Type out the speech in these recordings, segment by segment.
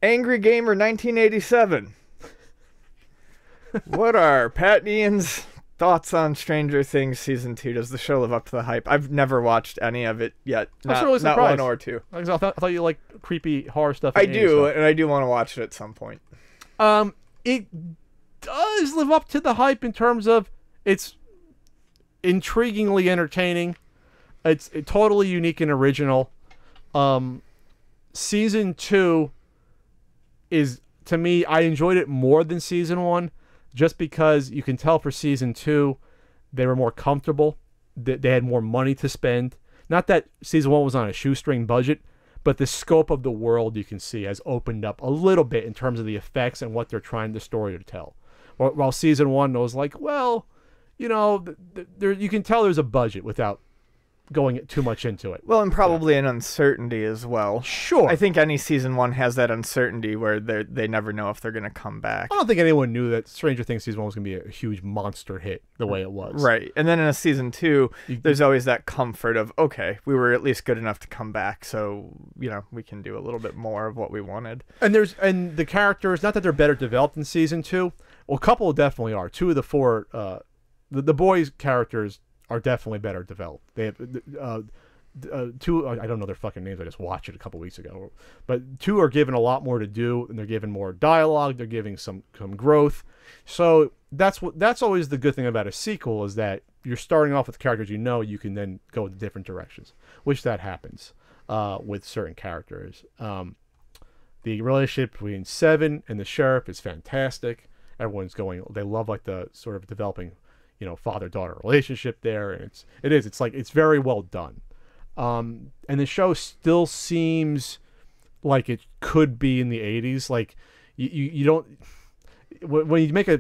Angry Gamer 1987. What are Pat and Ian's thoughts on Stranger Things Season 2? Does the show live up to the hype? I've never watched any of it yet. I was really not surprised. one or two. I thought you like creepy horror stuff. I do, and I do want to watch it at some point. It does live up to the hype in terms of it's intriguingly entertaining. It's totally unique and original. Season 2 is, to me, I enjoyed it more than Season 1, just because you can tell for Season 2 they were more comfortable. They had more money to spend. Not that Season 1 was on a shoestring budget, but the scope of the world, you can see, has opened up a little bit in terms of the effects and what they're trying the story to tell. While Season 1 was like, well, you know, you can tell there's a budget without going too much into it. Well, and probably an uncertainty as well. Sure. I think any Season 1 has that uncertainty where they never know if they're going to come back. I don't think anyone knew that Stranger Things Season 1 was going to be a huge monster hit the way it was. Right. And then in a Season 2, there's always that comfort of, okay, we were at least good enough to come back, so, you know, we can do a little bit more of what we wanted. And the characters, not that they're better developed in Season 2, well, a couple definitely are. 2 of the 4, the boys' characters are definitely better developed. They have 2. I don't know their fucking names. I just watched it a couple weeks ago. But 2 are given a lot more to do, and they're given more dialogue. They're giving some growth. So that's always the good thing about a sequel, is that you're starting off with characters you know, you can then go in different directions, which that happens with certain characters. The relationship between Seven and the sheriff is fantastic. Everyone's they love like the sort of developing, you know, father-daughter relationship there, and it's very well done. And the show still seems like it could be in the 80s. Like you don't, when you make a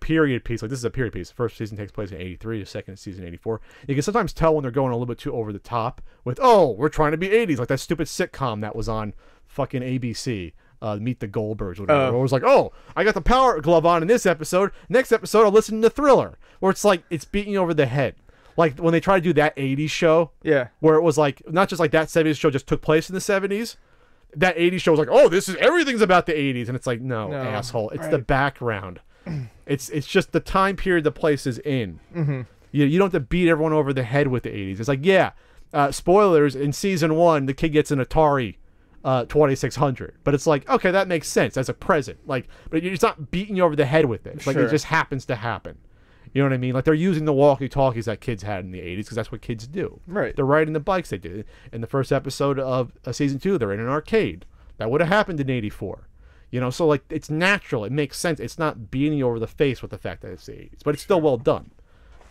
period piece, like this is a period piece. The first season takes place in 83, the second season 84. You can sometimes tell when they're going a little bit too over the top with, oh, we're trying to be 80s, like that stupid sitcom that was on fucking ABC. Meet the Goldbergs, whatever. It was like, oh, I got the power glove on in this episode. Next episode, I'll listen to Thriller, where it's like it's beating you over the head. Like when they try to do that 80s show, yeah, where it was like not just like that 70s show just took place in the 70s. That 80s show was like, oh, everything's about the 80s, and it's like, no asshole, it's the background. It's just the time period the place is in. Mm-hmm. You don't have to beat everyone over the head with the 80s. It's like, yeah, spoilers, in Season 1, the kid gets an Atari 2600, but it's like, okay, that makes sense as a present, like, but it's not beating you over the head with it. It's like, it just happens to happen. You know what I mean? Like, they're using the walkie-talkies that kids had in the 80s because that's what kids do. Right. They're riding the bikes they did. In the first episode of Season 2, they're in an arcade. That would have happened in 84. You know, so like, it's natural. It makes sense. It's not beating you over the face with the fact that it's the 80s, but it's still well done.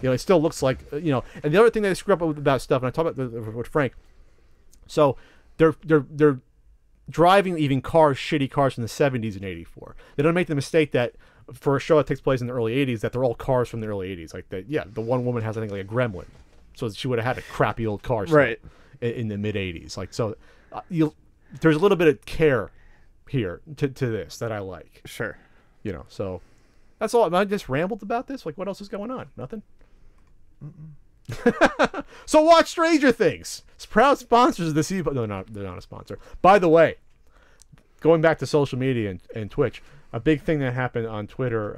You know, it still looks like, you know, and the other thing they screw up with about stuff, and I talk about with Frank, so they're driving even shitty cars from the 70s and 84. They don't make the mistake that for a show that takes place in the early 80s, that they're all cars from the early 80s. Like that, yeah, the one woman has, I think, like a Gremlin, so she would have had a crappy old car, right, in the mid 80s. Like, so there's a little bit of care here to this that I like. Sure. You know, so that's all. I just rambled about this. Like, what else is going on? Nothing. So watch Stranger Things. It's proud sponsors of the season. No, they're not a sponsor. By the way, going back to social media and Twitch, a big thing that happened on Twitter,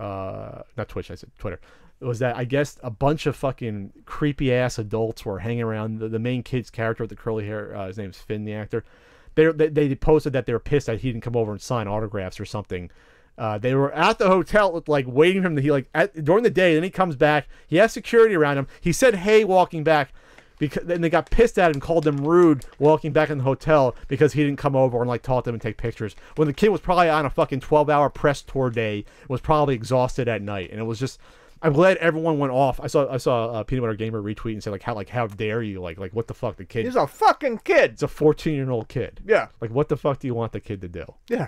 not Twitch, I said Twitter, was that I guess a bunch of fucking creepy ass adults were hanging around the main kid's character with the curly hair. His name's Finn, the actor. They posted that they were pissed that he didn't come over and sign autographs or something. They were at the hotel, like, waiting for him during the day. Then he comes back. He has security around him. He said, hey, walking back. Then they got pissed at him and called him rude walking back in the hotel because he didn't come over and, like, talk to them and take pictures. When the kid was probably on a fucking 12-hour press tour day, was probably exhausted at night. And it was just, I'm glad everyone went off. I saw Peanut Butter Gamer retweet and say, how dare you? Like, what the fuck? The kid. He's a fucking kid. It's a 14-year-old kid. Yeah. Like, what the fuck do you want the kid to do? Yeah.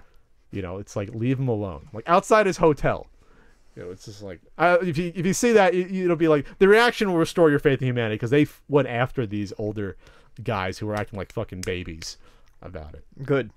You know, it's like, leave him alone. Like, outside his hotel. You know, it's just like, if you see that, it'll be like, the reaction will restore your faith in humanity, because they went after these older guys who were acting like fucking babies about it. Good.